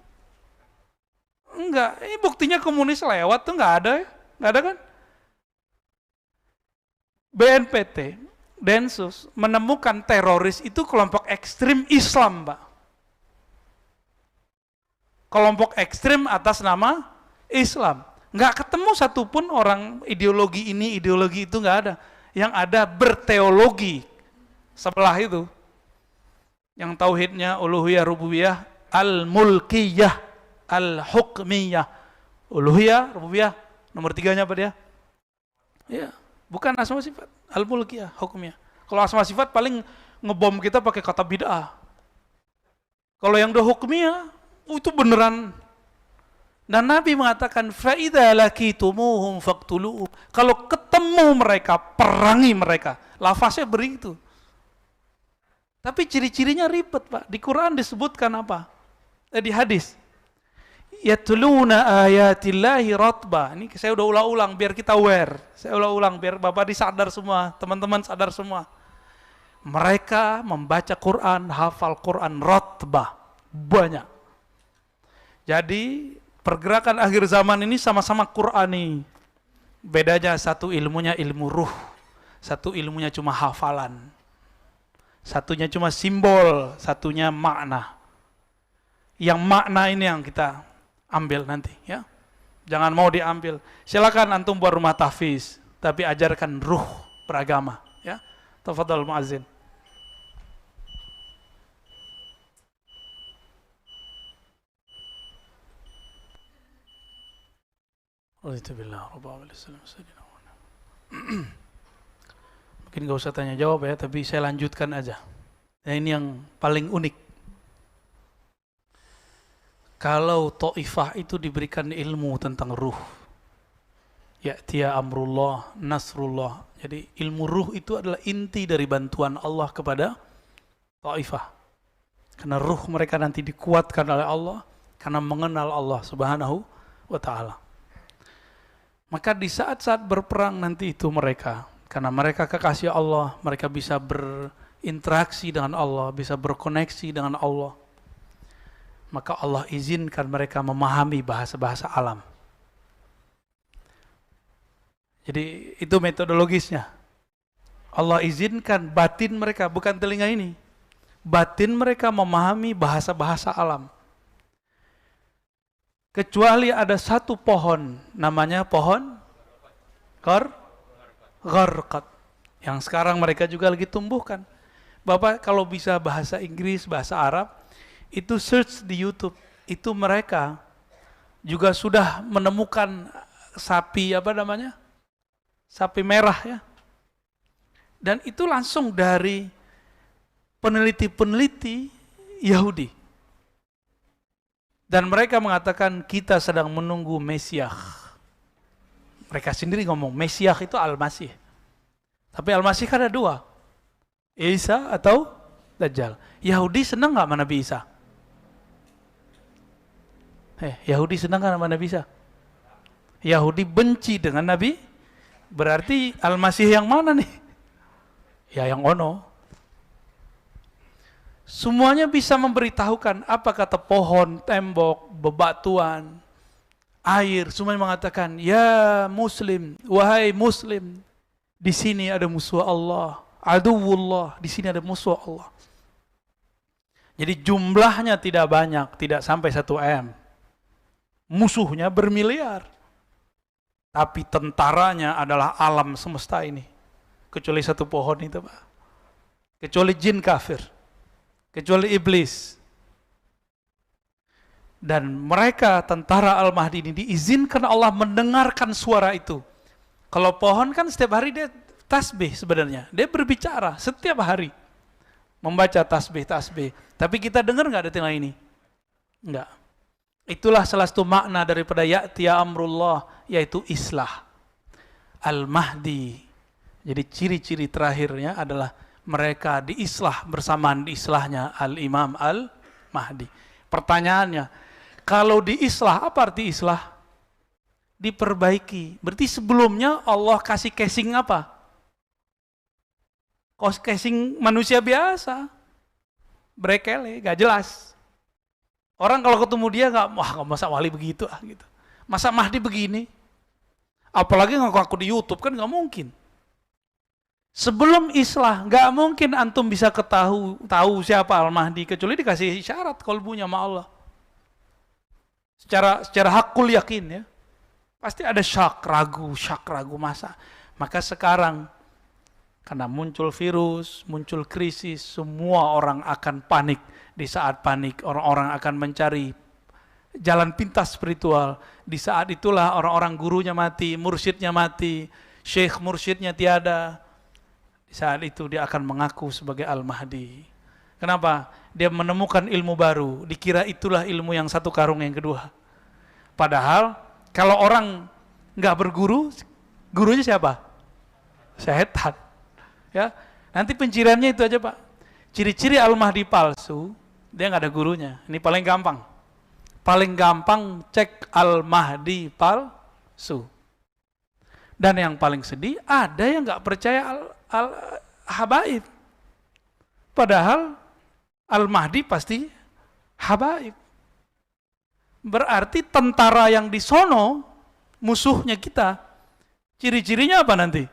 Enggak, ini buktinya komunis lewat tuh nggak ada ya? Nggak ada kan? BNPT, Densus menemukan teroris itu kelompok ekstrim Islam, Pak. Kelompok ekstrim atas nama Islam. Nggak ketemu satupun orang ideologi ini, ideologi itu nggak ada. Yang ada berteologi sebelah itu. Yang tauhidnya uluhiyah, rububiyah, al-mulkiyah, al-hukmiyah. Uluhiyah, rububiyah, nomor 3-nya apa dia? Ya, bukan asma sifat. Al-mulkiyah, hukumnya. Kalau asma sifat paling ngebom kita pakai kata bid'ah. Kalau yang udah hukumnya, itu beneran. Dan Nabi mengatakan, فَإِذَا لَكِيتُمُوهُمْ فَاقْتُلُوهُمْ. Kalau ketemu mereka, perangi mereka. Lafaznya begitu. Tapi ciri-cirinya ribet, Pak. Di Quran disebutkan apa? Di hadis. Yatluna ayatillahi ratba. Ini saya udah ulang-ulang biar kita aware. Saya ulang-ulang biar Bapak disadar semua, teman-teman sadar semua. Mereka membaca Quran, hafal Quran ratba. Banyak. Jadi pergerakan akhir zaman ini sama-sama Qurani. Bedanya satu ilmunya ilmu ruh, satu ilmunya cuma hafalan. Satunya cuma simbol, satunya makna. Yang makna ini yang kita ambil nanti ya. Jangan mau diambil. Silakan antum buat rumah tahfiz, tapi ajarkan ruh beragama ya. Tafadhal muazzin. Mungkin gak usah tanya jawab ya, tapi saya lanjutkan aja. Nah, ini yang paling unik. Kalau Ta'ifah itu diberikan ilmu tentang ruh, ya'tiya amrullah, nasrullah. Jadi ilmu ruh itu adalah inti dari bantuan Allah kepada Ta'ifah. Karena ruh mereka nanti dikuatkan oleh Allah, karena mengenal Allah subhanahu wa ta'ala. Maka di saat-saat berperang nanti itu mereka, karena mereka kekasih Allah, mereka bisa berinteraksi dengan Allah, bisa berkoneksi dengan Allah. Maka Allah izinkan mereka memahami bahasa-bahasa alam. Jadi itu metodologisnya. Allah izinkan batin mereka, bukan telinga ini. Batin mereka memahami bahasa-bahasa alam. Kecuali ada satu pohon, namanya pohon gharqad, yang sekarang mereka juga lagi tumbuhkan. Bapak kalau bisa bahasa Inggris, bahasa Arab, itu search di YouTube. Itu mereka juga sudah menemukan sapi sapi merah ya. Dan itu langsung dari peneliti-peneliti Yahudi. Dan mereka mengatakan kita sedang menunggu Mesias. Mereka sendiri ngomong Mesias itu Al-Masih. Tapi Al-Masih kan ada dua, Isa atau Dajjal. Yahudi senang nggak sama Nabi Isa? Yahudi senang nggak sama Nabi Isa? Yahudi benci dengan Nabi. Berarti Al-Masih yang mana nih? Ya yang ono. Semuanya bisa memberitahukan apa kata pohon, tembok, bebatuan, air. Semuanya mengatakan, ya Muslim, wahai Muslim, di sini ada musuh Allah, aduwullah, di sini ada musuh Allah. Jadi jumlahnya tidak banyak, tidak sampai 1 M. Musuhnya bermiliar. Tapi tentaranya adalah alam semesta ini. Kecuali satu pohon itu, Pak. Kecuali jin kafir. Kecuali iblis. Dan mereka, tentara Al-Mahdi ini, diizinkan Allah mendengarkan suara itu. Kalau pohon kan setiap hari dia tasbih sebenarnya. Dia berbicara setiap hari. Membaca tasbih. Tapi kita dengar nggak ada telinga ini? Enggak. Itulah salah satu makna daripada ya'tiya amrullah, yaitu islah. Al-Mahdi. Jadi ciri-ciri terakhirnya adalah mereka diislah bersamaan diislahnya Al-Imam Al-Mahdi. Pertanyaannya, kalau diislah, apa arti islah? Diperbaiki. Berarti sebelumnya Allah kasih casing apa? Casing manusia biasa. Brekele, gak jelas. Orang kalau ketemu dia gak masa wali begitu gitu. Masa Mahdi begini? Apalagi ngaku-ngaku di YouTube kan gak mungkin. Sebelum islah, nggak mungkin antum bisa tahu siapa Al-Mahdi kecuali dikasih isyarat kalbunya sama Allah. Secara hakul yakin ya. Pasti ada syak ragu masa. Maka sekarang karena muncul virus, muncul krisis, semua orang akan panik. Di saat panik, orang-orang akan mencari jalan pintas spiritual. Di saat itulah orang-orang gurunya mati, mursyidnya mati, syekh mursyidnya tiada. Saat itu dia akan mengaku sebagai Al-Mahdi. Kenapa? Dia menemukan ilmu baru. Dikira itulah ilmu yang satu karung yang kedua. Padahal kalau orang nggak berguru, gurunya siapa? Setan. Ya, nanti penciriannya itu aja Pak. Ciri-ciri Al-Mahdi palsu, dia nggak ada gurunya. Ini paling gampang. Paling gampang cek Al-Mahdi palsu. Dan yang paling sedih, ada yang nggak percaya Al-Habaib. Padahal Al-Mahdi pasti Habaib. Berarti tentara yang di sono, musuhnya kita, ciri-cirinya apa nanti?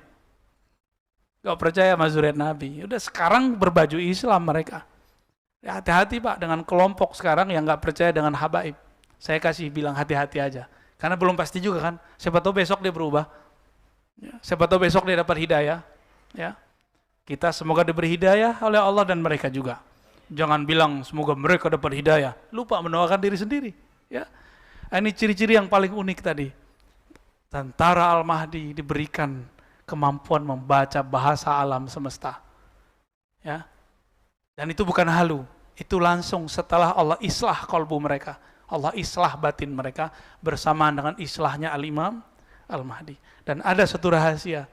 Gak percaya sama zuriat Nabi. Udah sekarang berbaju Islam mereka. Ya, hati-hati Pak dengan kelompok sekarang yang gak percaya dengan Habaib. Saya kasih bilang hati-hati aja. Karena belum pasti juga kan. Siapa tahu besok dia berubah. Ya, siapa tahu besok dia dapat hidayah. Ya, kita semoga diberi hidayah oleh Allah dan mereka juga. Jangan bilang semoga mereka dapat hidayah, lupa mendoakan diri sendiri. Ya, ini ciri-ciri yang paling unik tadi. Tentara Al-Mahdi diberikan kemampuan membaca bahasa alam semesta. Ya, dan itu bukan halu, itu langsung setelah Allah islah kalbu mereka, Allah islah batin mereka bersamaan dengan islahnya Al-Imam Al-Mahdi. Dan ada satu rahasia.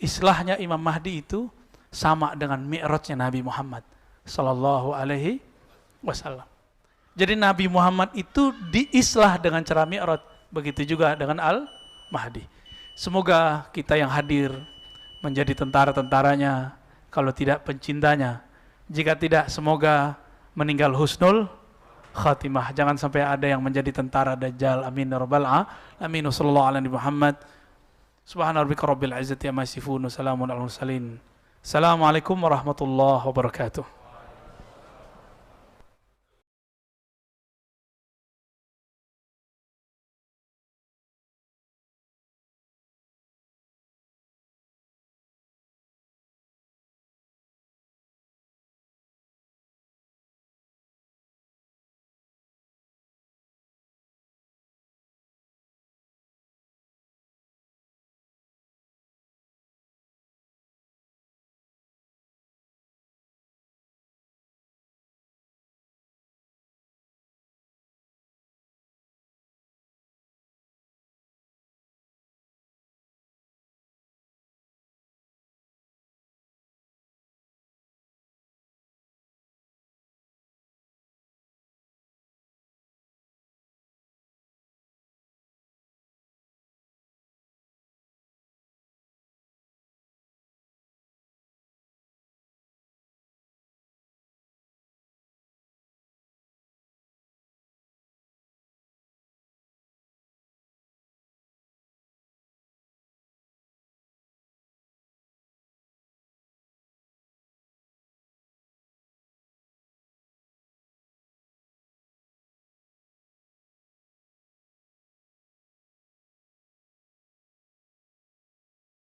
Islahnya Imam Mahdi itu sama dengan mi'rajnya Nabi Muhammad sallallahu alaihi wasallam. Jadi Nabi Muhammad itu diislah dengan cara mi'raj, begitu juga dengan Al-Mahdi. Semoga kita yang hadir menjadi tentara-tentaranya, kalau tidak pencintanya. Jika tidak, semoga meninggal husnul khatimah. Jangan sampai ada yang menjadi tentara Dajjal. Amin ya rabbal alamin. Sallallahu alaihi Muhammad. Subhana rabbika rabbil izzati amma yasifun, salamun alal mursalin. Assalamualaikum warahmatullahi wabarakatuh.